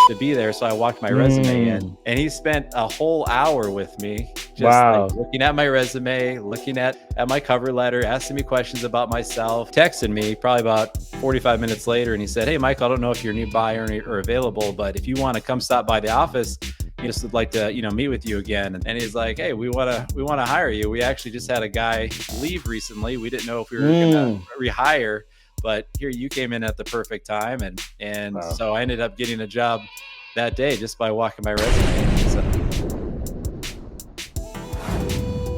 to be there. So I walked my resume in, Mm, and he spent a whole hour with me, just like wow. looking at my resume, looking at my cover letter, asking me questions about myself, texting me probably about 45 minutes later. And he said, "Hey, Mike, I don't know if you're nearby or available, but if you want to come stop by the office, just would like to, meet with you again." And he's like, "Hey, we want to hire you. We actually just had a guy leave recently. We didn't know if we were going to Mm, rehire, but here you came in at the perfect time." And wow. so I ended up getting a job that day just by walking my resume. So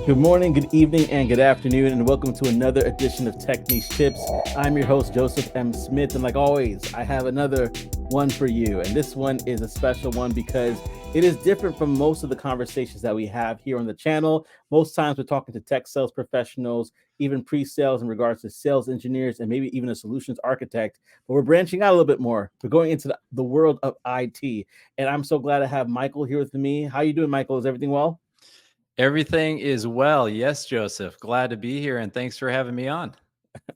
Good morning, good evening, and good afternoon, and welcome to another edition of Techniche Tips. I'm your host, Joseph M. Smith, and like always, I have another one for you. And this one is a special one because it is different from most of the conversations that we have here on the channel. Most times we're talking to tech sales professionals, even pre-sales in regards to sales engineers, and maybe even a solutions architect. But we're branching out a little bit more. We're going into the world of IT. And I'm so glad to have Michael here with me. How you doing, Michael? Is everything well? everything is well. Yes, Joseph. Glad to be here, and thanks for having me on.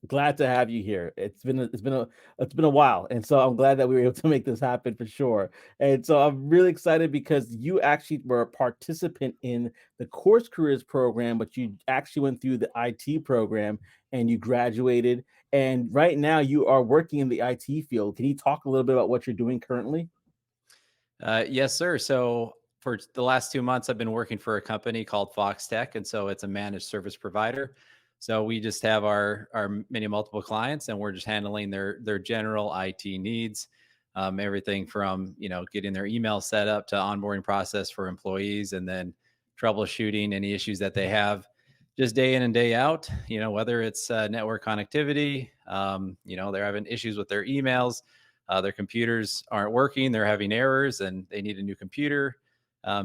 Glad to have you here. It's been a while, and so I'm glad that we were able to make this happen for sure. And so I'm really excited because you actually were a participant in the Course Careers program, but you actually went through the IT program and you graduated. And right now you are working in the IT field. Can you talk a little bit about what you're doing currently? Yes, sir. So for the last 2 months, I've been working for a company called Fox Tech, and so it's a managed service provider. So we just have our many multiple clients, and we're just handling their general IT needs, everything from getting their email set up to onboarding process for employees, and then troubleshooting any issues that they have, just day in and day out. Whether it's network connectivity, they're having issues with their emails, their computers aren't working, they're having errors, and they need a new computer.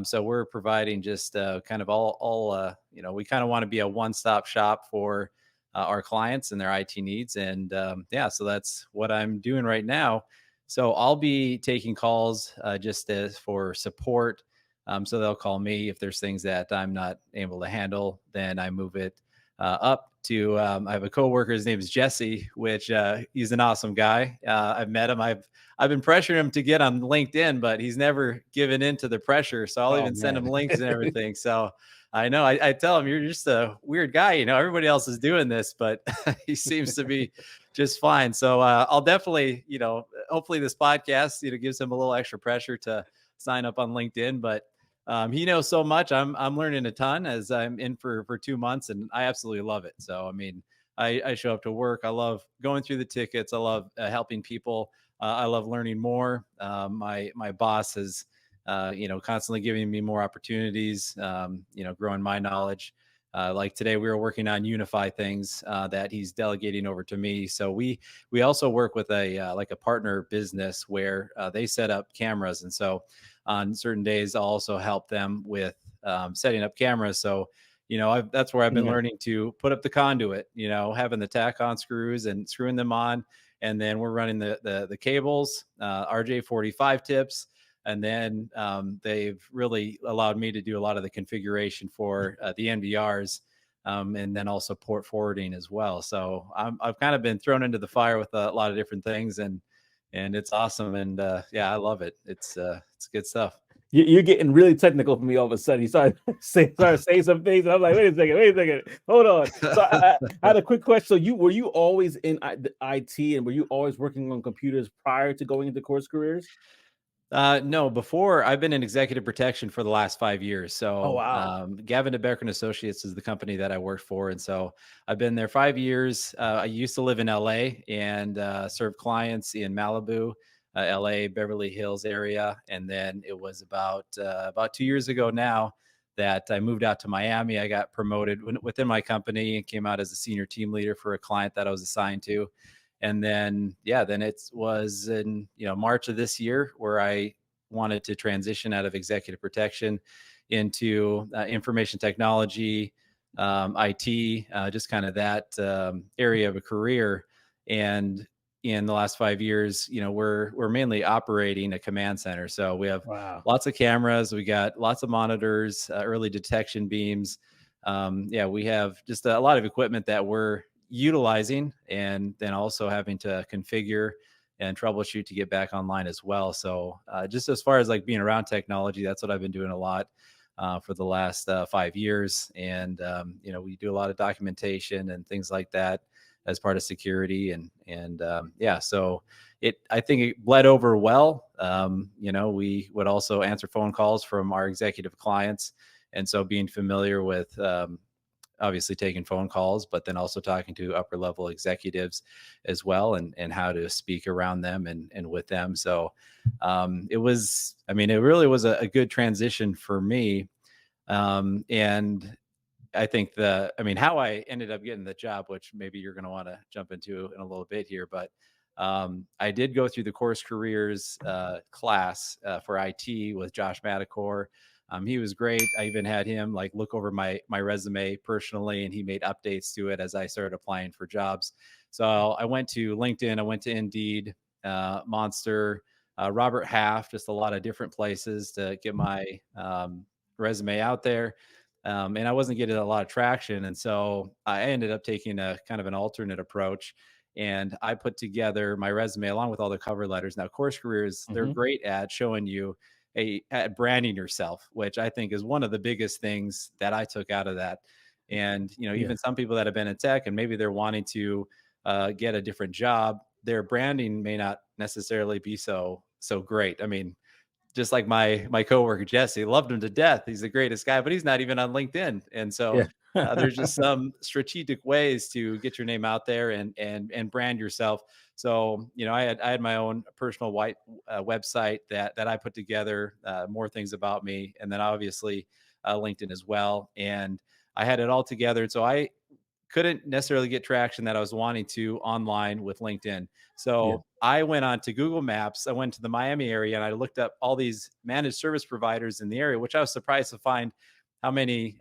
So we're providing just kind of all we kind of want to be a one-stop shop for our clients and their IT needs. And yeah, so that's what I'm doing right now. So I'll be taking calls just as for support. So they'll call me if there's things that I'm not able to handle. Then I move it up to. I have a coworker. His name is Jesse, which he's an awesome guy. I've met him. I've been pressuring him to get on LinkedIn, but he's never given in to the pressure. So I'll Oh even send him man. links and everything. So I know I tell him, "You're just a weird guy. Everybody else is doing this, but he seems to be just fine." So I'll definitely, hopefully this podcast, gives him a little extra pressure to sign up on LinkedIn. But he knows so much. I'm learning a ton as I'm in for 2 months, and I absolutely love it. So I mean, I show up to work. I love going through the tickets. I love helping people. I love learning more. My boss is, constantly giving me more opportunities. Growing my knowledge. Like today, we were working on Unify things that he's delegating over to me. So we also work with a like a partner business where they set up cameras, and so on certain days, I'll also help them with setting up cameras. So that's where I've been Yeah. learning to put up the conduit. Having the tack on screws and screwing them on, and then we're running the cables, RJ45 tips. And then they've really allowed me to do a lot of the configuration for the NVRs, and then also port forwarding as well. So I've kind of been thrown into the fire with a lot of different things, and it's awesome. And yeah, I love it. It's good stuff. You're getting really technical for me all of a sudden. You started saying some things, and I'm like, wait a second, hold on. So I had a quick question. So were you always in the IT, and were you always working on computers prior to going into Course Careers? No, before I've been in executive protection for the last 5 years. Oh So, wow. Gavin DeBecker and Associates is the company that I worked for, and so I've been there 5 years. I used to live in LA and serve clients in Malibu, LA, Beverly Hills area, and then it was about 2 years ago now that I moved out to Miami. I got promoted within my company and came out as a senior team leader for a client that I was assigned to. And then yeah, then it was in March of this year where I wanted to transition out of executive protection into information technology, IT, just kind of that area of a career. And in the last 5 years, we're mainly operating a command center. So we have Wow. lots of cameras, we got lots of monitors, early detection beams. Yeah, we have just a lot of equipment that we're utilizing, and then also having to configure and troubleshoot to get back online as well. So just as far as like being around technology, that's what I've been doing a lot for the last 5 years. And, we do a lot of documentation and things like that as part of security. So I think it bled over well. We would also answer phone calls from our executive clients. And so being familiar with, obviously taking phone calls, but then also talking to upper level executives as well, and how to speak around them and with them. So it really was a good transition for me. And I think how I ended up getting the job, which maybe you're going to want to jump into in a little bit here, but I did go through the CourseCareers class for IT with Josh Madakor. He was great. I even had him like look over my resume personally, and he made updates to it as I started applying for jobs. So I went to LinkedIn, I went to Indeed, Monster, Robert Half, just a lot of different places to get my resume out there. And I wasn't getting a lot of traction. And so I ended up taking a kind of an alternate approach. And I put together my resume along with all the cover letters. Now, CourseCareers, they're great at showing you at branding yourself, which I think is one of the biggest things that I took out of that. And, even some people that have been in tech and maybe they're wanting to get a different job, their branding may not necessarily be so great. I mean, just like my coworker Jesse, loved him to death. He's the greatest guy, but he's not even on LinkedIn. And so there's just some strategic ways to get your name out there and brand yourself. So I had my own personal website that I put together, more things about me, and then obviously LinkedIn as well. And I had it all together. And so I couldn't necessarily get traction that I was wanting to online with LinkedIn. So I went on to Google Maps. I went to the Miami area and I looked up all these managed service providers in the area, which I was surprised to find how many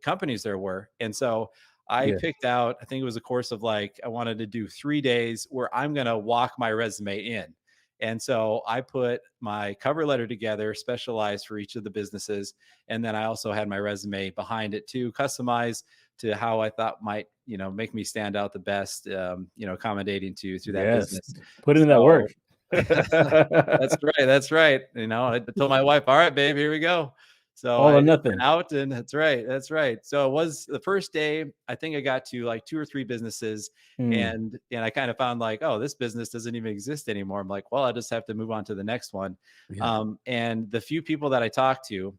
companies there were. And so I picked out, I think it was a course of I wanted to do 3 days where I'm going to walk my resume in. And so I put my cover letter together, specialized for each of the businesses. And then I also had my resume behind it too, customized to how I thought might, make me stand out the best, accommodating through that business. Put in that work. That's right. That's right. I told my wife, all right, babe, here we go. So all or nothing out, and that's right. That's right. So it was the first day. I think I got to 2 or 3 businesses, and I kind of found oh, this business doesn't even exist anymore. I'm like, well, I just have to move on to the next one. And the few people that I talked to,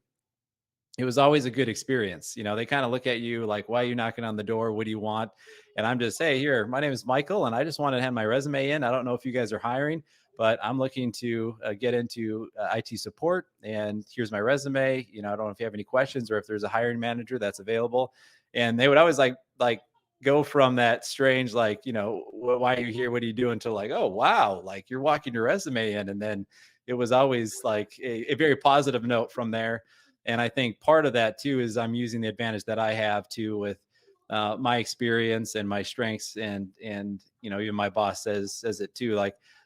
it was always a good experience. They kind of look at you like, why are you knocking on the door? What do you want? And I'm just, hey, here, my name is Michael, and I just want to have my resume in. I don't know if you guys are hiring, but I'm looking to get into IT support, and here's my resume. I don't know if you have any questions or if there's a hiring manager that's available. And they would always like go from that strange, why are you here? What are you doing? To oh, wow, you're walking your resume in. And then it was always a very positive note from there. And I think part of that too is I'm using the advantage that I have too with my experience and my strengths, and even my boss says it too.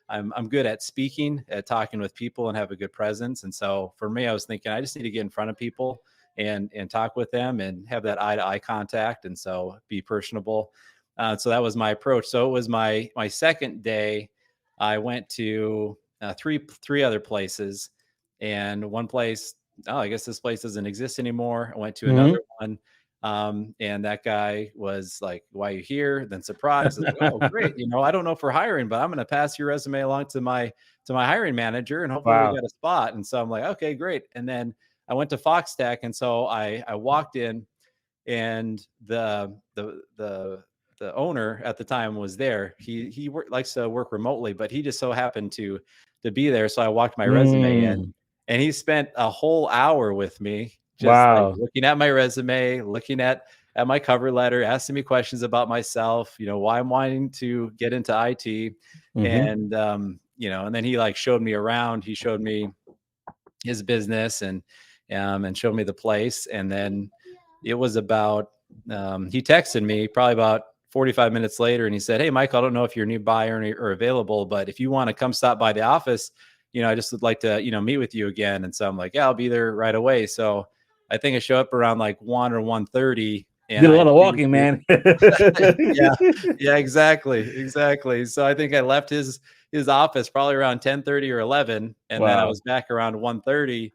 I'm good at speaking, at talking with people, and have a good presence. And so for me, I was thinking I just need to get in front of people and talk with them and have that eye to eye contact, and so be personable. So that was my approach. So it was my second day. I went to three other places, and one place, oh, I guess this place doesn't exist anymore. I went to another one. And that guy was like, why are you here? Then surprised. Like, oh, great. I don't know if we're hiring, but I'm going to pass your resume along to my hiring manager, and hopefully we got a spot. And so I'm like, okay, great. And then I went to Fox Tech. And so I walked in, and the owner at the time was there. He likes to work remotely, but he just so happened to be there. So I walked my resume in, and he spent a whole hour with me, just looking at my resume, looking at my cover letter, asking me questions about myself, why I'm wanting to get into IT. And, and then he showed me around. He showed me his business and showed me the place. And then it was about, he texted me probably about 45 minutes later, and he said, hey, Mike, I don't know if you're nearby or available, but if you want to come stop by the office, I just would like to, meet with you again. And so I'm like, yeah, I'll be there right away. So I think I show up around 1 or 1:30. And did a lot of walking, man. yeah, exactly. So I think I left his his office probably around 10:30 or 11, and then I Wow. was back around 1:30,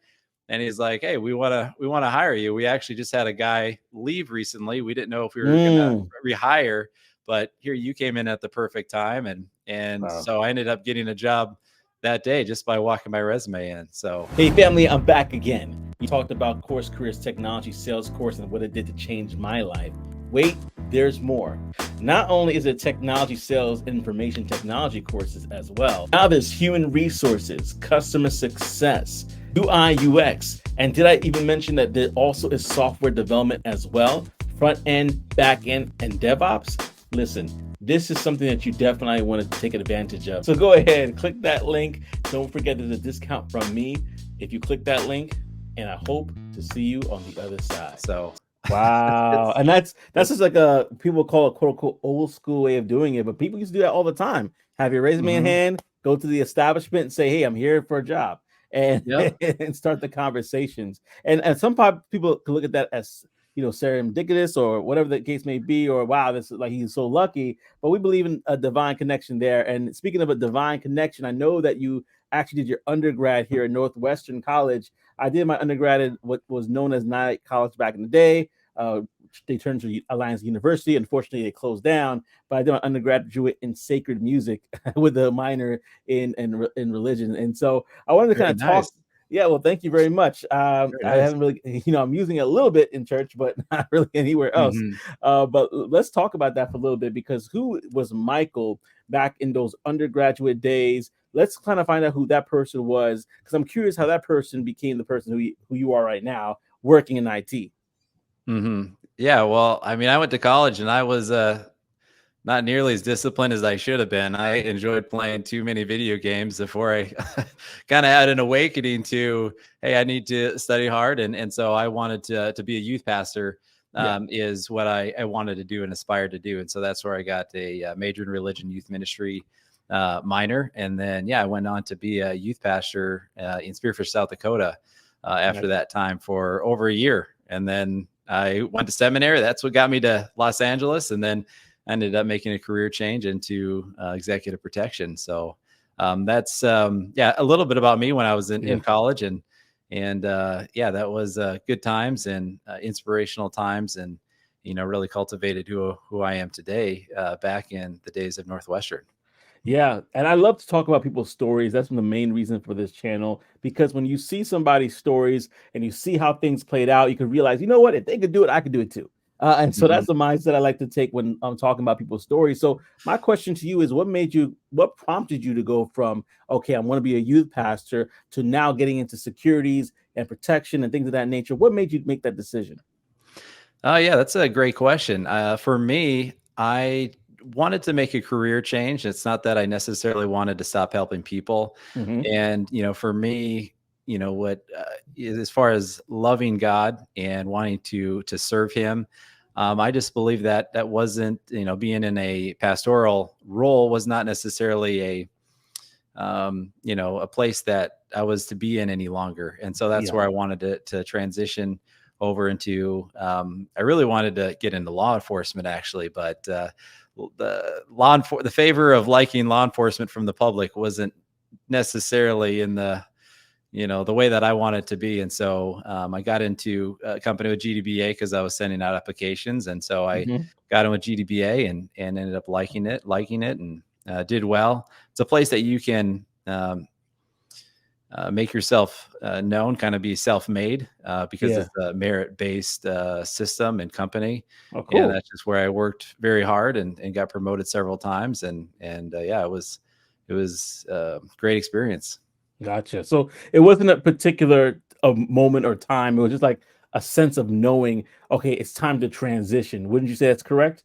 and he's like, "Hey, we wanna hire you. We actually just had a guy leave recently. We didn't know if we were gonna Mm. rehire, but here you came in at the perfect time." And Wow. so I ended up getting a job that day just by walking my resume in. So Hey family, I'm back again. You talked about CourseCareers technology sales course and what it did to change my life. Wait, there's more. Not only is it technology sales and information technology courses as well. Now there's human resources, customer success, UI UX, and did I even mention that there also is software development as well? Front end, back end, and DevOps? Listen, this is something that you definitely want to take advantage of. So go ahead, click that link. Don't forget there's a discount from me if you click that link, and I hope to see you on the other side. so Wow. And that's just like a people call it quote unquote old school way of doing it, but people used to do that all the time. Have your resume in Mhm. hand, go to the establishment and say, hey, I'm here for a job, and Yep. and start the conversations. And some people can look at that as serendipitous or whatever the case may be, or wow, this is like he's so lucky. But we believe in a divine connection there. And speaking of a divine connection, I know that you actually did your undergrad here at Northwestern College. I did my undergrad at what was known as Night College back in the day. They turned to Alliance University. Unfortunately, they closed down. But I did my undergraduate in sacred music with a minor in religion. And so I wanted to Very kind of talk. nice. Yeah, well, thank you very much. Very I nice. haven't really, I'm using it a little bit in church, but not really anywhere else. Mhm. But let's talk about that for a little bit, because who was Michael back in those undergraduate days? Let's kind of find out who that person was, because I'm curious how that person became the person who you are right now, working in IT. Mhm. Yeah, well, I mean, I went to college and I was, not nearly as disciplined as I should have been. I enjoyed playing too many video games before I kinda had an awakening to, "Hey, I need to study hard," and so I wanted to be a youth pastor, Yeah. is what I wanted to do and aspired to do, and so that's where I got a, major in religion youth ministry, minor, and then, yeah, I went on to be a youth pastor, in Spearfish, South Dakota, after Gotcha. that time for over a year, and then I went to seminary. That's what got me to Los Angeles, and then I ended up making a career change into executive protection. So that's yeah, a little bit about me when I was Yeah. in college, and yeah, that was good times and inspirational times, and really cultivated who I am today back in the days of Northwestern. Yeah, and I love to talk about people's stories. That's one of the main reasons for this channel, because when you see somebody's stories and you see how things played out, you can realize, you know what, if they could do it, I could do it too. And so Mhm. that's the mindset I like to take when I'm talking about people's stories. So my question to you is, what prompted you to go from, okay, I want to be a youth pastor, to now getting into securities and protection and things of that nature? What made you make that decision? Oh, yeah, that's a great question. For me, I wanted to make a career change. It's not that I necessarily wanted to stop helping people. Hmm. And, for me, what as far as loving God and wanting to serve Him, I just believe that that wasn't, being in a pastoral role was not necessarily a place that I was to be in any longer. And so that's Yeah. where I wanted to transition over into. I really wanted to get into law enforcement actually, but the favor of liking law enforcement from the public wasn't necessarily in the way that I wanted to be. And so I got into a company with GDBA because I was sending out applications. And so I Hmm. got in with GDBA and ended up liking it and did well. It's a place that you can make yourself known, kind of be self-made because Yeah. it's a merit-based system and company. Oh, And cool. that's just where I worked very hard and got promoted several times. And yeah, it was a great experience. Gotcha. So it wasn't a particular moment or time. It was just like a sense of knowing, okay, it's time to transition. Wouldn't you say that's correct?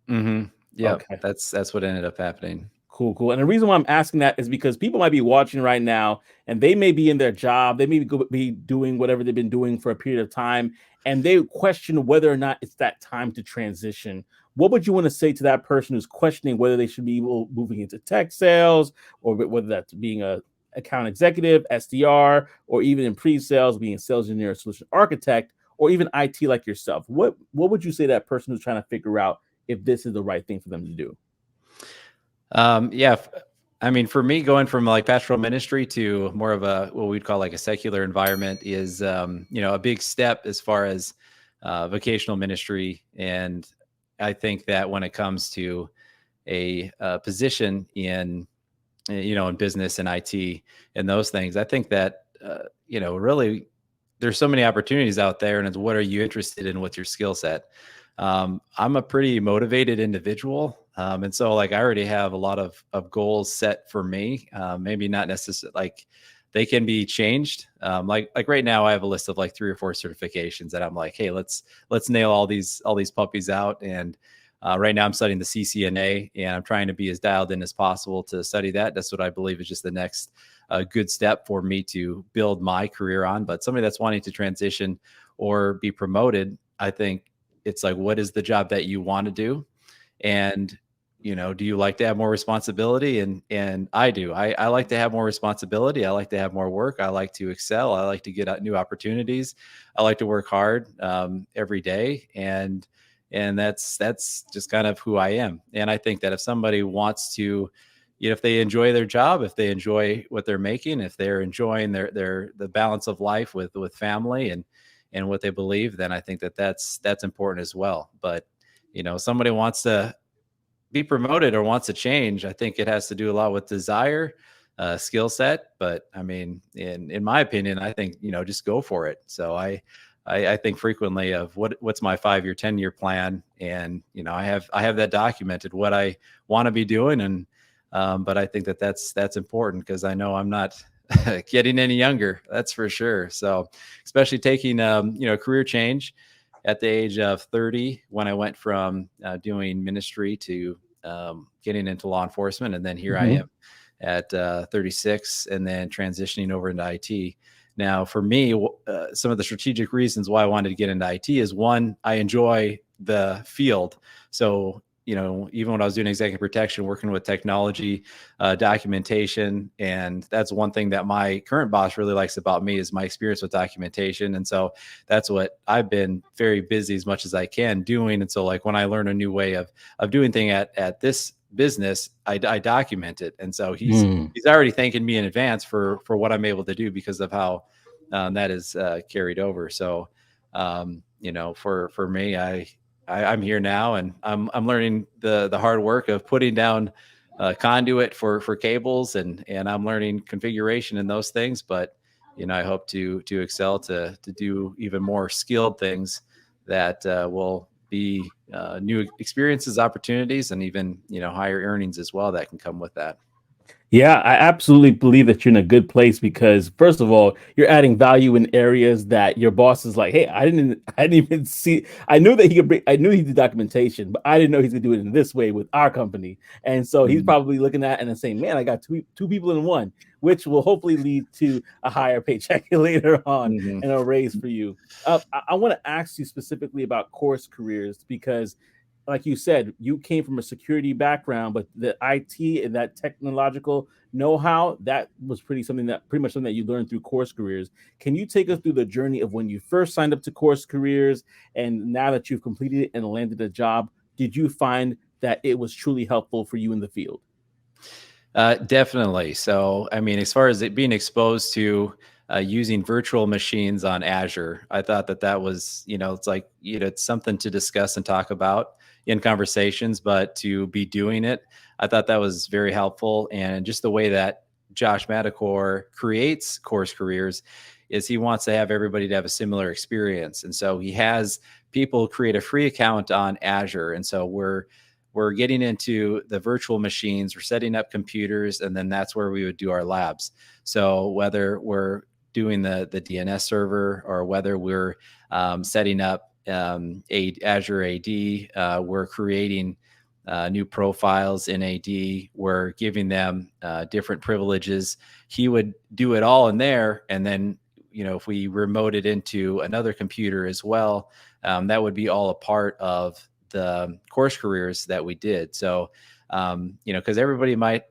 Yep, Okay. that's what ended up happening. Cool, cool. And the reason why I'm asking that is because people might be watching right now and they may be in their job, they may be doing whatever they've been doing for a period of time, and they question whether or not it's that time to transition. What would you want to say to that person who's questioning whether they should be moving into tech sales, or whether that's being a account executive, SDR, or even in pre-sales, being a sales engineer, solution architect, or even IT like yourself? What would you say to that person who's trying to figure out if this is the right thing for them to do? Yeah, I mean, for me, going from like pastoral ministry to more of a what we'd call like a secular environment is, a big step as far as vocational ministry. And I think that when it comes to a position in business and IT and those things, I think that really there's so many opportunities out there, and it's what are you interested in? What's your skill set? I'm a pretty motivated individual. And so like I already have a lot of goals set for me. Maybe not necessarily like they can be changed. Like right now I have a list of like 3 or 4 certifications that I'm like, hey, let's nail all these puppies out. And right now I'm studying the CCNA, and I'm trying to be as dialed in as possible to study that. That's what I believe is just the next good step for me to build my career on. But somebody that's wanting to transition or be promoted, I think it's like, what is the job that you want to do? And, do you like to have more responsibility? And I do. I like to have more responsibility. I like to have more work. I like to excel. I like to get out new opportunities. I like to work hard every day. And that's just kind of who I am. And I think that if somebody wants to, if they enjoy their job, if they enjoy what they're making, if they're enjoying the balance of life with family and what they believe, then I think that that's important as well. But somebody wants to be promoted or wants to change, I think it has to do a lot with desire, skill set. But I mean, in my opinion, I think just go for it. So I think frequently of what's my 5-year, 10-year plan, and I have that documented what I want to be doing, and but I think that that's important because I know I'm not getting any younger, that's for sure. So especially taking career change at the age of 30 when I went from doing ministry to getting into law enforcement, and then here I am at 36, and then transitioning over into IT. Now, for me, some of the strategic reasons why I wanted to get into IT is, one, I enjoy the field. So, even when I was doing executive protection, working with technology, documentation, and that's one thing that my current boss really likes about me is my experience with documentation. And so that's what I've been very busy as much as I can doing. And so like when I learn a new way of doing thing at this business, I document it. And so he's already thanking me in advance for what I'm able to do because of how that is carried over. So, for me, I'm here now, and I'm learning the hard work of putting down conduit for cables, and I'm learning configuration and those things. But I hope to excel to do even more skilled things that will be new experiences, opportunities, and even higher earnings as well that can come with that. Yeah, I absolutely believe that you're in a good place because, first of all, you're adding value in areas that your boss is like, "Hey, I didn't even see. I knew that he could bring. I knew he did documentation, but I didn't know he's gonna do it in this way with our company." And so he's probably looking at it and saying, "Man, I got two people in one," which will hopefully lead to a higher paycheck later on and a raise for you. I want to ask you specifically about CourseCareers because, like you said, you came from a security background, but the IT and that technological know-how, that was pretty much something that you learned through CourseCareers. Can you take us through the journey of when you first signed up to CourseCareers and now that you've completed it and landed a job? Did you find that it was truly helpful for you in the field? Definitely. So, I mean, as far as it being exposed to using virtual machines on Azure, I thought that was, it's like, it's something to discuss and talk about in conversations, but to be doing it, I thought that was very helpful. And just the way that Josh Madakor creates CourseCareers is he wants to have everybody to have a similar experience. And so he has people create a free account on Azure. And so we're getting into the virtual machines, we're setting up computers, and then that's where we would do our labs. So whether we're doing the DNS server or whether we're setting up Azure AD, we're creating new profiles in AD, we're giving them different privileges. He would do it all in there, and then if we remote it into another computer as well, that would be all a part of the CourseCareers that we did. So, because everybody might,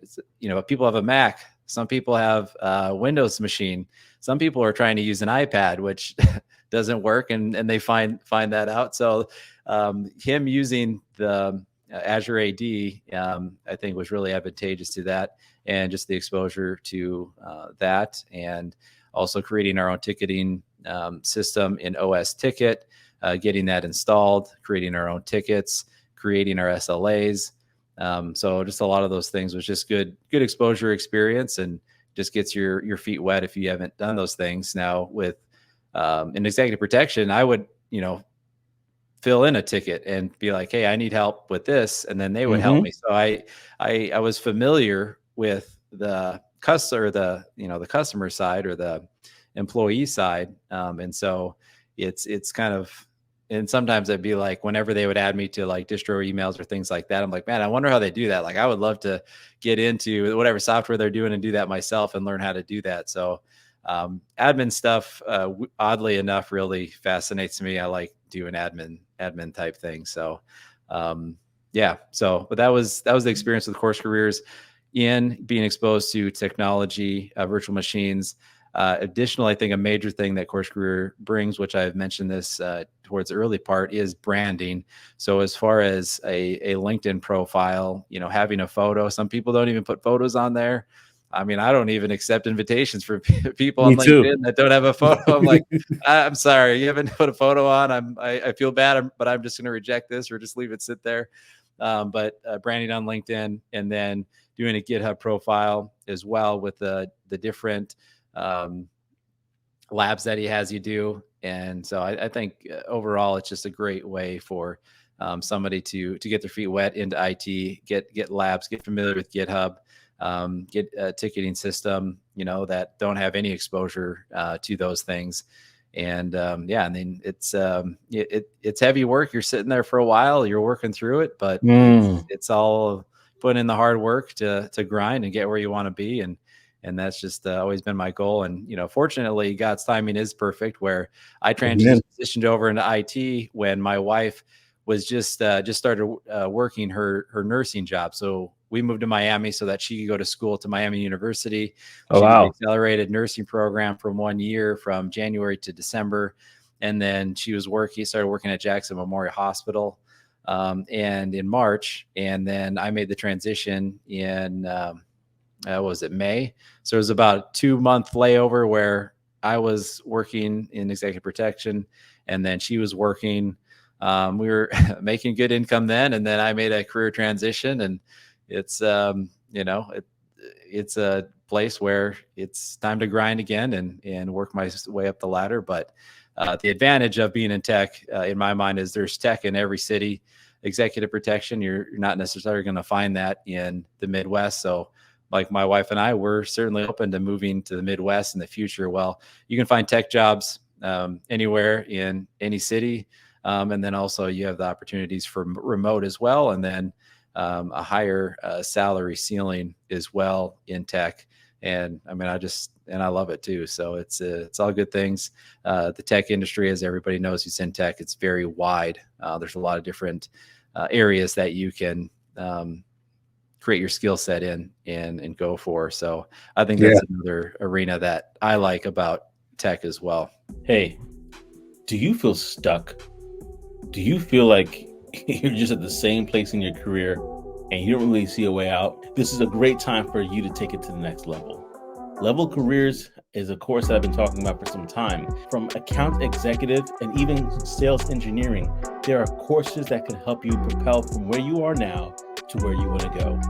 people have a Mac, some people have a Windows machine, some people are trying to use an iPad, which doesn't work, and they find that out. So, him using the Azure AD, I think was really advantageous to that, and just the exposure to that, and also creating our own ticketing system in OS Ticket, getting that installed, creating our own tickets, creating our SLAs. So just a lot of those things was just good exposure experience, and just gets your feet wet if you haven't done those things. Now with in executive protection, I would, fill in a ticket and be like, hey, I need help with this, and then they would help me. So I was familiar with the customer, the customer side or the employee side, and so it's kind of. And sometimes I'd be like, whenever they would add me to like distro emails or things like that, I'm like, man, I wonder how they do that. Like, I would love to get into whatever software they're doing and do that myself and learn how to do that. So admin stuff, oddly enough, really fascinates me. I like doing admin type things. So yeah. So, but that was the experience with CourseCareers, in being exposed to technology, virtual machines. Additionally, I think a major thing that CourseCareer brings, which I've mentioned this towards the early part, is branding. So as far as a LinkedIn profile, having a photo, some people don't even put photos on there. I mean, I don't even accept invitations for people on LinkedIn that don't have a photo. I'm like, I'm sorry, you haven't put a photo on. I feel bad, but I'm just going to reject this or just leave it sit there. But branding on LinkedIn, and then doing a GitHub profile as well with the different labs that he has you do. And so I think overall, it's just a great way for somebody to get their feet wet into IT, get labs, get familiar with GitHub, get a ticketing system, that don't have any exposure to those things. And yeah, I mean, it's heavy work. You're sitting there for a while, you're working through it, but it's all putting in the hard work to grind and get where you want to be. And that's just always been my goal. And, fortunately, God's timing is perfect, where I transitioned over into IT when my wife was just started working her nursing job. So we moved to Miami so that she could go to school to Miami University. She did the accelerated nursing program from 1 year, from January to December. And then she started working at Jackson Memorial Hospital and in March. And then I made the transition in was it May? So it was about a 2-month layover where I was working in executive protection, and then she was working. We were making good income then, and then I made a career transition, and it's it's a place where it's time to grind again and work my way up the ladder. But the advantage of being in tech, in my mind, is there's tech in every city. Executive protection, you're not necessarily going to find that in the Midwest. So like my wife and I, we're certainly open to moving to the Midwest in the future. Well, you can find tech jobs anywhere in any city. And then also you have the opportunities for remote as well. And then a higher salary ceiling as well in tech. And I mean, I love it too. So it's all good things. The tech industry, as everybody knows who's in tech, it's very wide. There's a lot of different areas that you can create your skill set in and go for. So I think that's another arena that I like about tech as well. Hey, do you feel stuck? Do you feel like you're just at the same place in your career and you don't really see a way out? This is a great time for you to take it to the next level. Level Careers is a course that I've been talking about for some time. From account executive and even sales engineering, there are courses that can help you propel from where you are now to where you want to go.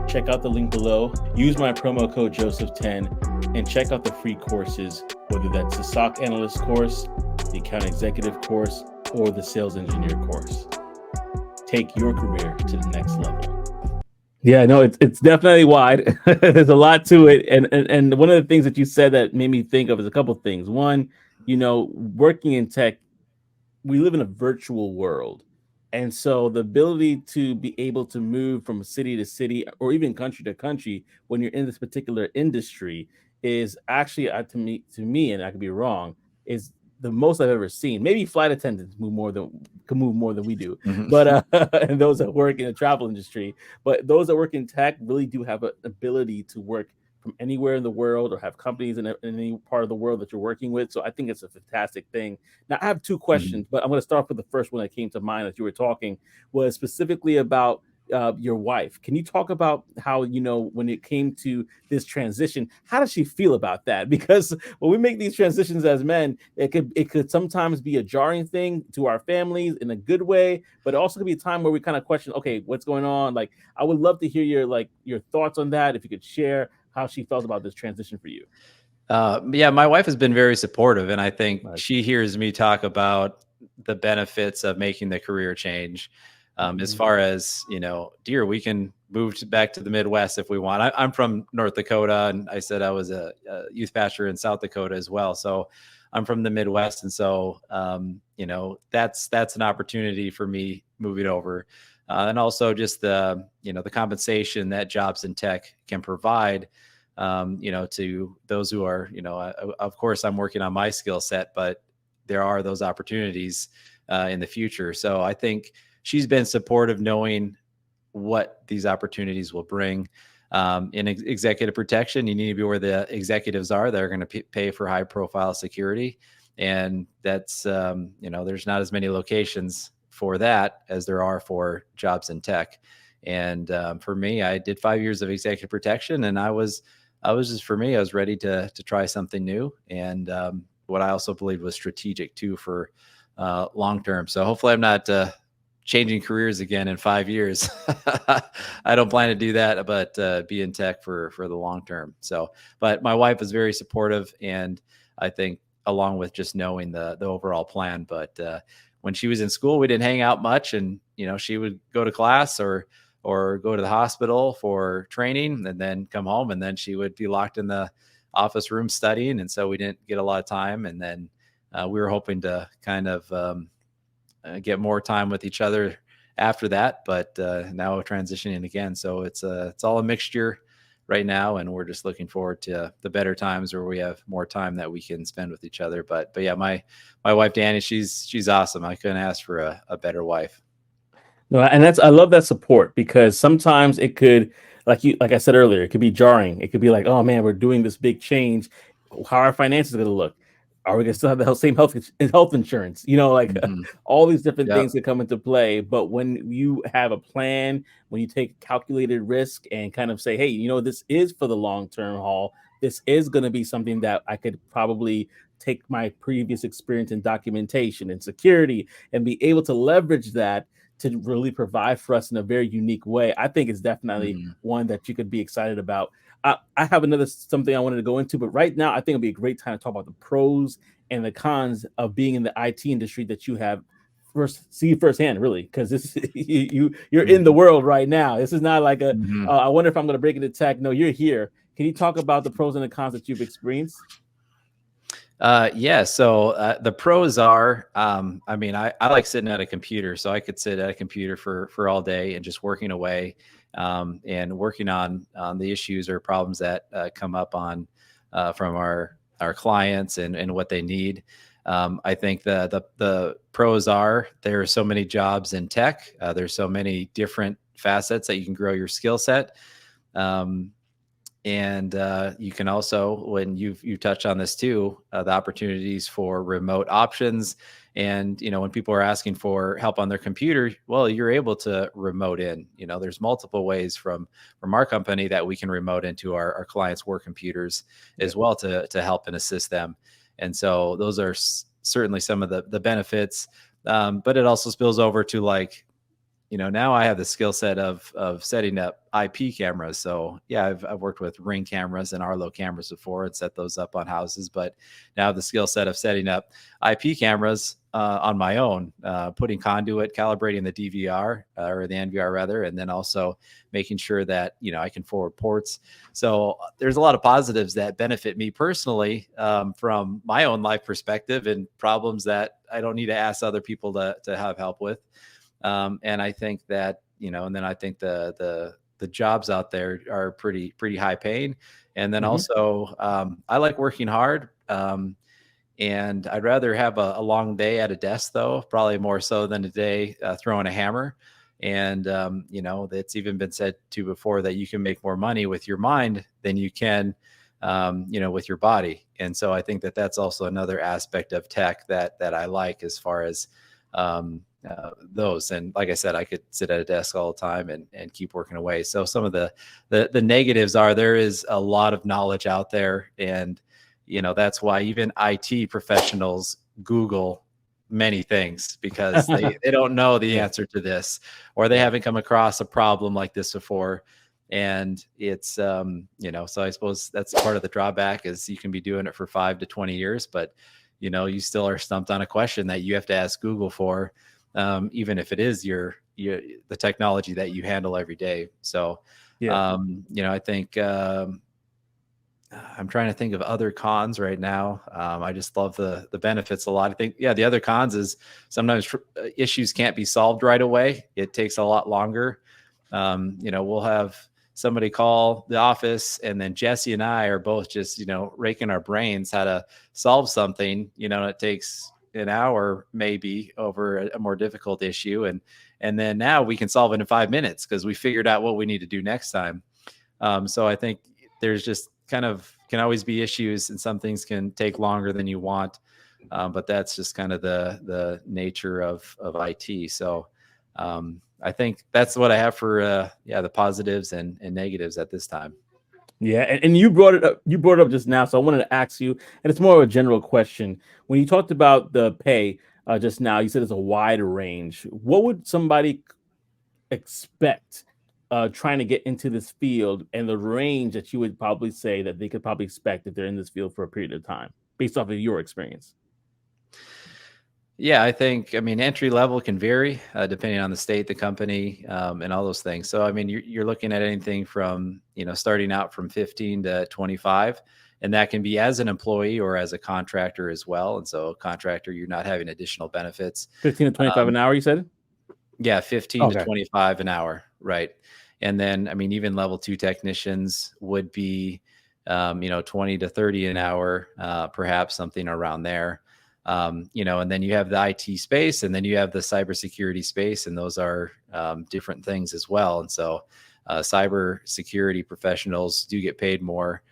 Check out the link below. Use my promo code Joseph10 and check out the free courses, whether that's the SOC analyst course, the account executive course, or the sales engineer course. Take your career to the next level. Yeah, no, it's definitely wide. There's a lot to it. And one of the things that you said that made me think of is a couple of things. One, working in tech, we live in a virtual world. And so the ability to be able to move from city to city or even country to country when you're in this particular industry is actually, to me, and I could be wrong, is the most I've ever seen. Maybe flight attendants can move more than we do, but and those that work in the travel industry. But those that work in tech really do have an ability to work from anywhere in the world or have companies in any part of the world that you're working with. So I think it's a fantastic thing. Now I have two questions, but I'm going to start with the first one that came to mind as you were talking, was specifically about your wife. Can you talk about how, when it came to this transition, how does she feel about that? Because when we make these transitions as men, it could sometimes be a jarring thing to our families in a good way, but it also could be a time where we kind of question, okay, what's going on? Like, I would love to hear your thoughts on that. If you could share how she felt about this transition for you. Yeah, my wife has been very supportive, and I think Nice. she hears me talk about the benefits of making the career change. As Mhm. far as dear, we can move back to the Midwest if we want. I'm from North Dakota, and I said I was a youth pastor in South Dakota as well. So I'm from the Midwest, and so that's an opportunity for me moving over, and also just the compensation that jobs in tech can provide to those who are, of course, I'm working on my skill set, but there are those opportunities in the future. So I think she's been supportive, knowing what these opportunities will bring. In executive protection, you need to be where the executives are that are going to pay for high profile security. And that's, there's not as many locations for that as there are for jobs in tech. And for me, I did 5 years of executive protection, and I was just, for me, I was ready to try something new, and what I also believed was strategic too for long term. So hopefully, I'm not changing careers again in 5 years. I don't plan to do that, but be in tech for the long term. So, but my wife is very supportive, and I think along with just knowing the overall plan. But when she was in school, we didn't hang out much, and she would go to class or go to the hospital for training and then come home, and then she would be locked in the office room studying, and so we didn't get a lot of time. And then we were hoping to kind of get more time with each other after that, but now we're transitioning again, so it's all a mixture right now, and we're just looking forward to the better times where we have more time that we can spend with each other. But yeah, my wife Danny, she's awesome. I couldn't ask for a better wife. No, and I love that support, because sometimes it could, like I said earlier, it could be jarring. It could be like, oh man, we're doing this big change. How are our finances going to look? Are we going to still have the same health insurance? Hmm. All these different Yep. things that come into play. But when you have a plan, when you take calculated risk and kind of say, hey, this is for the long term haul. This is going to be something that I could probably take my previous experience in documentation and security and be able to leverage that to really provide for us in a very unique way. I think it's definitely Hmm. one that you could be excited about. I have another something I wanted to go into, but right now I think it'll be a great time to talk about the pros and the cons of being in the IT industry that you have see firsthand, really, because this you're in the Hmm. world right now. This is not like Hmm. I wonder if I'm going to break into tech. No, you're here. Can you talk about the pros and the cons that you've experienced? Yeah. So the pros are, I mean, I like sitting at a computer, so I could sit at a computer for all day and just working away, and working on the issues or problems that come up on from our clients and what they need. I think the pros are there are so many jobs in tech. There's so many different facets that you can grow your skill set. Um, and you can also, when you touch on this too, the opportunities for remote options. And when people are asking for help on their computer, well, you're able to remote in. There's multiple ways from our company that we can remote into our clients' work computers Yeah. as well to help and assist them. And so those are certainly some of the benefits. But it also spills over to, like, now I have the skill set of setting up IP cameras. So yeah, I've worked with Ring cameras and Arlo cameras before and set those up on houses, but now I have the skill set of setting up IP cameras on my own, putting conduit, calibrating the DVR or the NVR rather, and then also making sure that I can forward ports. So there's a lot of positives that benefit me personally, from my own life perspective, and problems that I don't need to ask other people to have help with. And I think that, and then I think the jobs out there are pretty high paying. And then Hmm. also, I like working hard. And I'd rather have a long day at a desk, though, probably more so than a day throwing a hammer. And it's even been said to before that you can make more money with your mind than you can, with your body. And so I think that that's also another aspect of tech that I like, as far as those. And like I said, I could sit at a desk all the time and keep working away. So some of the negatives are there is a lot of knowledge out there. And, that's why even IT professionals Google many things because they don't know the Yeah. answer to this, or they haven't come across a problem like this before. And it's, so I suppose that's part of the drawback is you can be doing it for 5 to 20 years, but you still are stumped on a question that you have to ask Google for, even if it is the technology that you handle every day. So, I think, I'm trying to think of other cons right now. I just love the benefits a lot. I think, the other cons is sometimes issues can't be solved right away. It takes a lot longer. We'll have somebody call the office, and then Jesse and I are both just, raking our brains how to solve something. It takes an hour maybe over a more difficult issue, and then now we can solve it in 5 minutes because we figured out what we need to do next time. So I think there's just kind of can always be issues, and some things can take longer than you want. But that's just kind of the nature of IT. So I think that's what I have for the positives and negatives at this time. Yeah, and you brought it up. You brought it up just now, so I wanted to ask you, and it's more of a general question. When you talked about the pay just now, you said it's a wide range. What would somebody expect trying to get into this field, and the range that you would probably say that they could probably expect if they're in this field for a period of time, based off of your experience? Yeah, I mean, entry level can vary depending on the state, the company, and all those things. So, I mean, you're looking at anything from, starting out from 15 to 25, and that can be as an employee or as a contractor as well. And so, a contractor, you're not having additional benefits. 15 to 25 an hour, you said? Yeah, 15 to Okay. 25 an hour, right? And then, I mean, even level 2 technicians would be, 20 to 30 an hour, perhaps something around there. And then you have the IT space, and then you have the cybersecurity space, and those are different things as well. And so, cybersecurity professionals do get paid more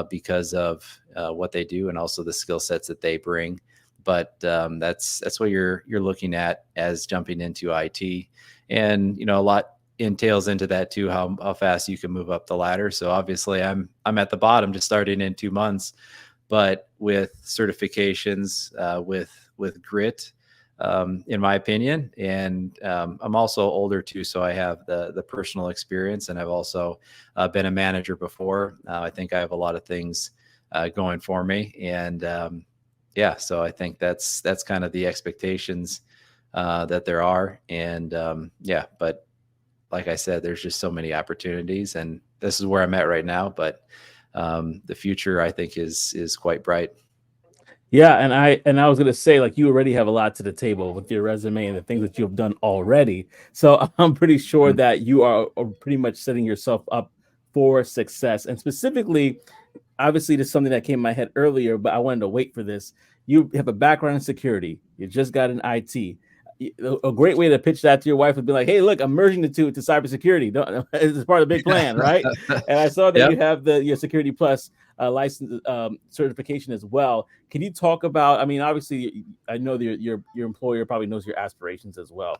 because of what they do, and also the skill sets that they bring. But that's what you're looking at as jumping into IT, and a lot entails into that too, how fast you can move up the ladder. So obviously, I'm at the bottom, just starting in 2 months. But with certifications, with grit, in my opinion, and I'm also older too, so I have the personal experience, and I've also been a manager before. I think I have a lot of things going for me, and so I think that's kind of the expectations that there are, and but like I said, there's just so many opportunities, and this is where I'm at right now, but the future I think is quite bright. Yeah, and I was gonna say, like, you already have a lot to the table with your resume and the things that you have done already. So I'm pretty sure Mm. that you are pretty much setting yourself up for success. And specifically, obviously, this is something that came in my head earlier, but I wanted to wait for this. You have a background in security. You just got an IT. A great way to pitch that to your wife would be like, "Hey, look, I'm merging the two to cybersecurity. It's part of the big plan, right?" And I saw that Yep. you have your Security Plus license certification as well. Can you talk about? I mean, obviously, I know that your employer probably knows your aspirations as well.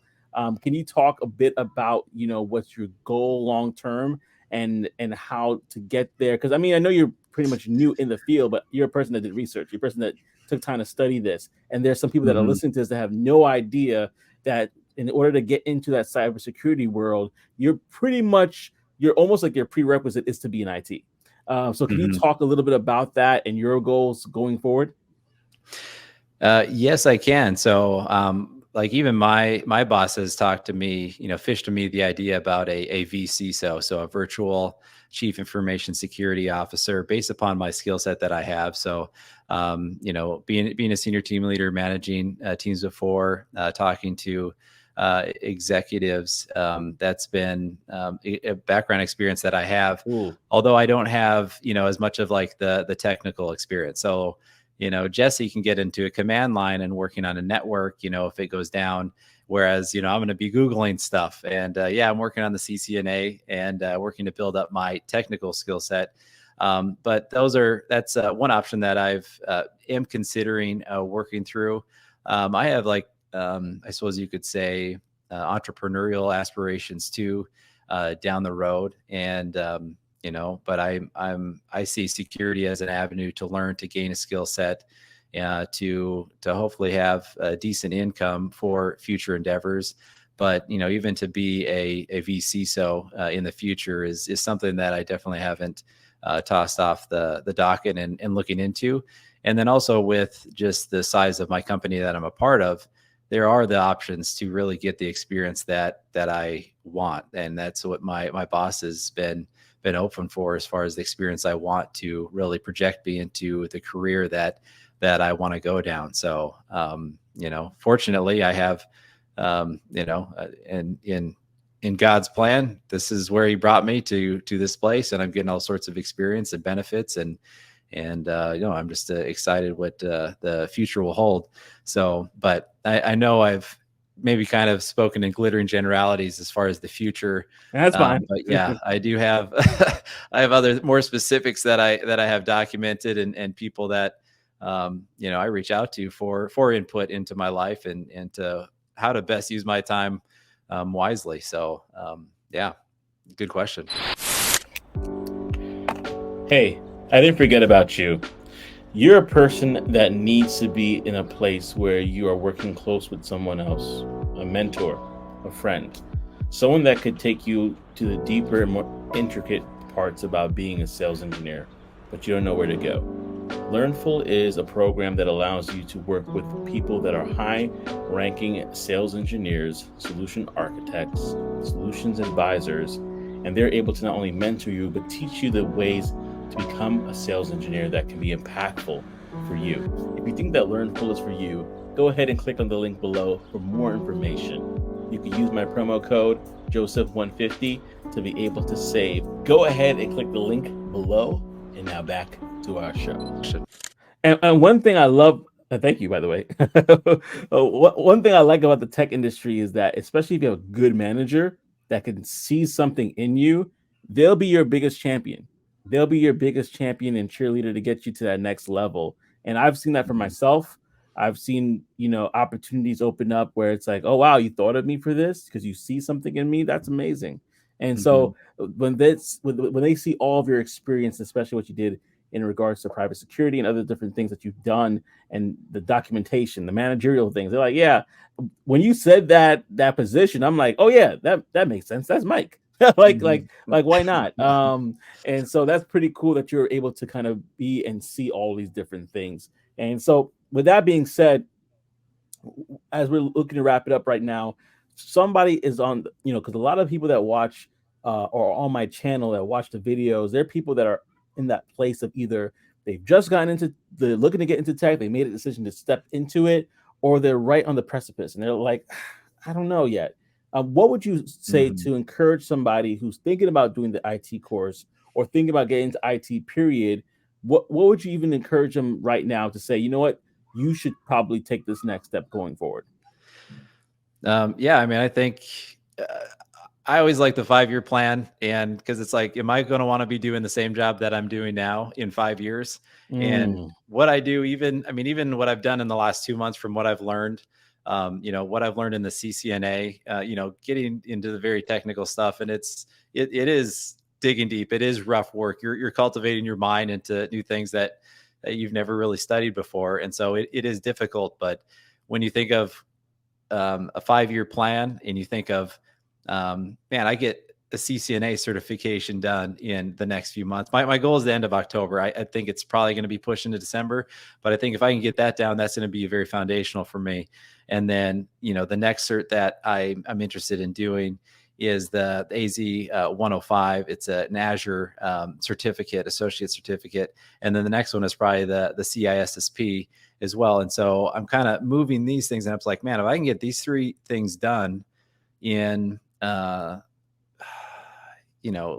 Can you talk a bit about what's your goal long term and how to get there? Because I mean, I know you're pretty much new in the field, but you're a person that did research. You're a person that took time to study this. And there's some people that are Mhm. listening to this that have no idea that in order to get into that cybersecurity world, you're almost like your prerequisite is to be in IT. So can you Mhm. talk a little bit about that and your goals going forward? Yes, I can. So, like even my boss has talked to me, fished to me the idea about a VCISO, so a virtual chief information security officer, based upon my skill set that I have. So, being a senior team leader, managing teams before, talking to executives, that's been a background experience that I have. Ooh. Although I don't have, as much of like the technical experience. So, Jesse can get into a command line and working on a network, if it goes down. Whereas, I'm going to be Googling stuff. And I'm working on the CCNA and working to build up my technical skill set. But that's one option that I've am considering working through. I have like I suppose you could say, entrepreneurial aspirations too, down the road. And, but I see security as an avenue to learn, to gain a skill set, to hopefully have a decent income for future endeavors. But, even to be a VC in the future is something that I definitely haven't tossed off the docket and looking into. And then also with just the size of my company that I'm a part of, there are the options to really get the experience that I want. And that's what my boss has been open for, as far as the experience I want to really project me into the career that I want to go down. So, fortunately I have, and in God's plan, this is where he brought me to this place, and I'm getting all sorts of experience and benefits, and I'm just excited what the future will hold. So, but I know I've maybe kind of spoken in glittering generalities as far as the future. That's fine. But yeah, I do have I have other more specifics that I have documented, and people that I reach out to for input into my life, and to how to best use my time wisely. So yeah, good question. Hey, I didn't forget about you. You're a person that needs to be in a place where you are working close with someone else, a mentor, a friend, someone that could take you to the deeper and more intricate parts about being a sales engineer, but you don't know where to go. Learnful is a program that allows you to work with people that are high-ranking sales engineers, solution architects, solutions advisors, and they're able to not only mentor you, but teach you the ways to become a sales engineer that can be impactful for you. If you think that Learnful is for you, go ahead and click on the link below for more information. You can use my promo code Joseph150 to be able to save. Go ahead and click the link below. And now back to our show. And one thing I love, thank you, by the way. One thing I like about the tech industry is that, especially if you have a good manager that can see something in you, they'll be your biggest champion. They'll be your biggest champion and cheerleader to get you to that next level. And I've seen that for myself. I've seen, opportunities open up where it's like, oh, wow, you thought of me for this because you see something in me. That's amazing. And so when they see all of your experience, especially what you did in regards to private security and other different things that you've done, and the documentation, the managerial things, they're like, yeah, when you said that position, I'm like, oh yeah, that makes sense. That's Mike. like why not? And so that's pretty cool that you're able to kind of be and see all these different things. And so with that being said, as we're looking to wrap it up right now, somebody is on, because a lot of people that watch or on my channel that watch the videos, they're people that are in that place of either they've just gotten into looking to get into tech, they made a decision to step into it, or they're right on the precipice and they're like, I don't know yet. What would you say to encourage somebody who's thinking about doing the IT course or thinking about getting into IT period? What would you even encourage them right now to say, you know what, you should probably take this next step going forward? Yeah, I mean, I think I always like the 5-year plan, and because it's like, am I going to want to be doing the same job that I'm doing now in 5 years? And what I do, even what I've done in the last 2 months, from what I've learned, what I've learned in the CCNA, getting into the very technical stuff, and it is digging deep. It is rough work. You're cultivating your mind into new things that you've never really studied before, and so it is difficult. But when you think of a 5-year plan, and you think of, man, I get the CCNA certification done in the next few months. My goal is the end of October. I think it's probably going to be pushed into December, but I think if I can get that down, that's going to be very foundational for me. And then, the next cert that I'm interested in doing is the AZ 105. It's an Azure certificate, associate certificate. And then the next one is probably the CISSP as well. And so I'm kind of moving these things, and I'm like, man, if I can get these 3 things done in,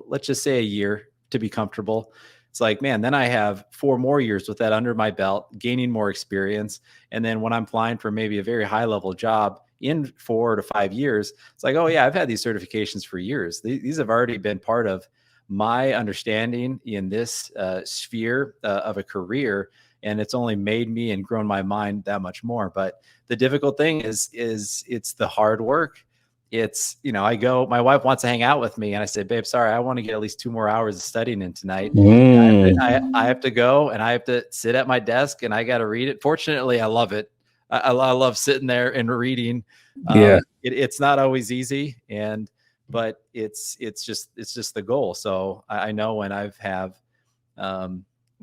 let's just say a year to be comfortable, it's like, man, then I have 4 more years with that under my belt, gaining more experience. And then when I'm applying for maybe a very high level job in 4 to 5 years, it's like, oh yeah, I've had these certifications for years. These have already been part of my understanding in this sphere of a career. and it's only made me and grown my mind that much more. But the difficult thing is it's the hard work. It's, my wife wants to hang out with me, and I say, babe, sorry, I want to get at least 2 more hours of studying in tonight. I have to go, and I have to sit at my desk, and I got to read it. Fortunately, I love it. I love sitting there and reading. It's not always easy, but it's just the goal. So I know when have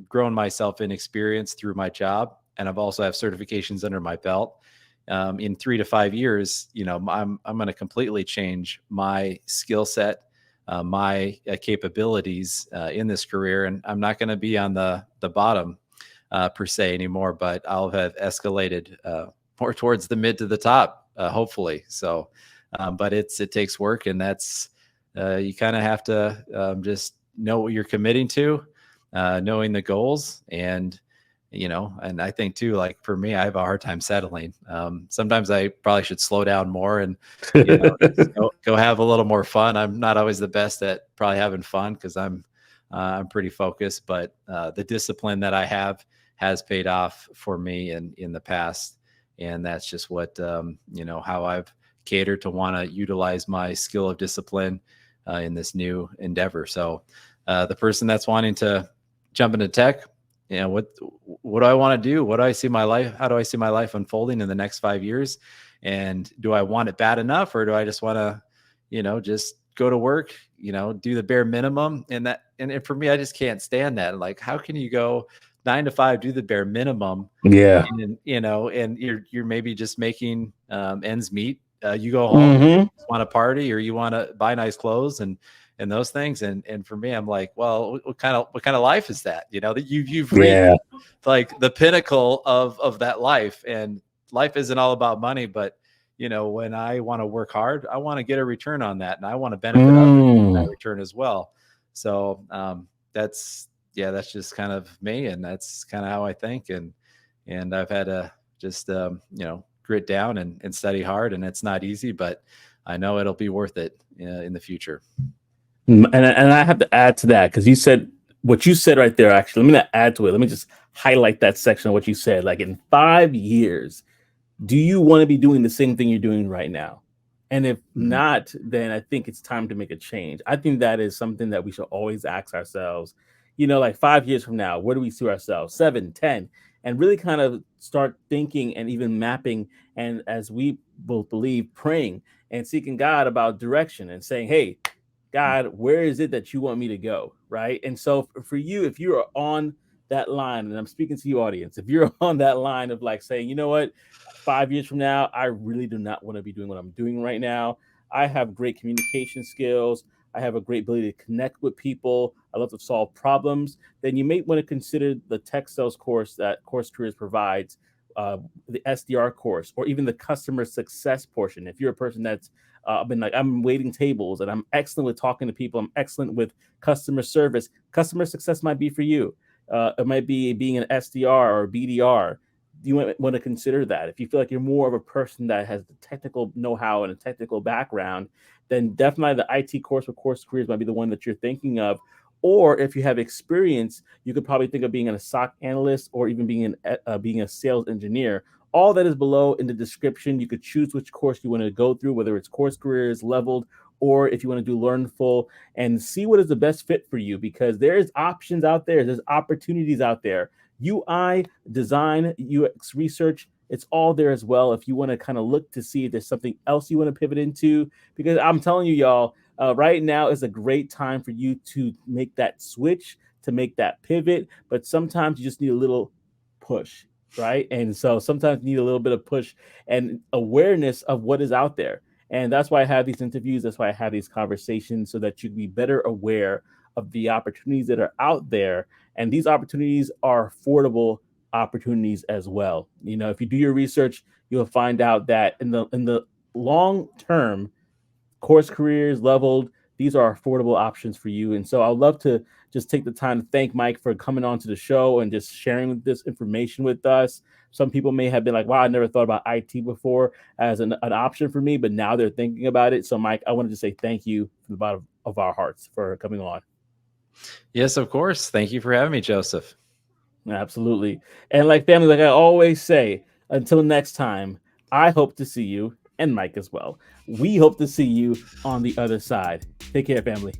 grown myself in experience through my job, and I've also have certifications under my belt. In 3 to 5 years, I'm going to completely change my skill set, my capabilities in this career, and I'm not going to be on the bottom per se anymore, but I'll have escalated more towards the mid to the top, hopefully. So, but it takes work, and that's you kind of have to just know what you're committing to, knowing the goals, and and I think too, like for me, I have a hard time settling. Sometimes I probably should slow down more and just go have a little more fun. I'm not always the best at probably having fun because I'm pretty focused, but the discipline that I have has paid off for me in the past, and that's just what how I've catered to want to utilize my skill of discipline in this new endeavor. So the person that's wanting to jump into tech, what do I want to do? What do I see my life? How do I see my life unfolding in the next 5 years? And do I want it bad enough, or do I just want to, just go to work, do the bare minimum? And for me, I just can't stand that. Like, how can you go 9 to 5, do the bare minimum? Yeah. And, and you're maybe just making ends meet. You go home, you want to party, or you want to buy nice clothes and those things. And for me, I'm like, well, what kind of life is that? That you've reached like the pinnacle of that life. And life isn't all about money, but when I want to work hard, I want to get a return on that, and I want to benefit others from that return as well. So that's just kind of me, and that's kind of how I think. And I've had to just grit down and study hard, and it's not easy, but I know it'll be worth it in the future. And I have to add to that, because you said what you said right there. Actually, let me not add to it. Let me just highlight that section of what you said. Like, in 5 years, do you want to be doing the same thing you're doing right now? And if not, then I think it's time to make a change. I think that is something that we should always ask ourselves, like 5 years from now, where do we see ourselves? 7, 10, and really kind of start thinking and even mapping. And as we both believe, praying and seeking God about direction and saying, hey, God, where is it that you want me to go? Right. And so for you, if you are on that line, and I'm speaking to you, audience, if you're on that line of like saying, you know what, 5 years from now, I really do not want to be doing what I'm doing right now. I have great communication skills. I have a great ability to connect with people. I love to solve problems. Then you may want to consider the tech sales course that CourseCareers provides, the SDR course, or even the customer success portion. If you're a person that's been like, I'm waiting tables and I'm excellent with talking to people, I'm excellent with customer service, customer success might be for you. It might be being an SDR or BDR. You might want to consider that. If you feel like you're more of a person that has the technical know-how and a technical background, then definitely the IT course or CourseCareers might be the one that you're thinking of. Or if you have experience, you could probably think of being a SOC analyst, or even being a sales engineer. All that is below in the description. You could choose which course you want to go through, whether it's CourseCareers leveled, or if you want to do Learn Full, and see what is the best fit for you, because there's options out there. There's opportunities out there. UI, design, UX research, it's all there as well. If you want to kind of look to see if there's something else you want to pivot into, because I'm telling you, y'all, right now is a great time for you to make that switch, to make that pivot. But sometimes you just need a little push, right? And so sometimes you need a little bit of push and awareness of what is out there. And that's why I have these interviews. That's why I have these conversations, so that you can be better aware of the opportunities that are out there. And these opportunities are affordable opportunities as well. If you do your research, you'll find out that in the long term, CourseCareers leveled, these are affordable options for you. And so I'd love to just take the time to thank Mike for coming on to the show and just sharing this information with us. Some people may have been like, wow, I never thought about IT before as an option for me, but now they're thinking about it. So Mike, I wanted to say thank you from the bottom of our hearts for coming on. Yes, of course. Thank you for having me, Joseph. Absolutely. And like family, like I always say, until next time, I hope to see you and Mike as well. We hope to see you on the other side. Take care, family.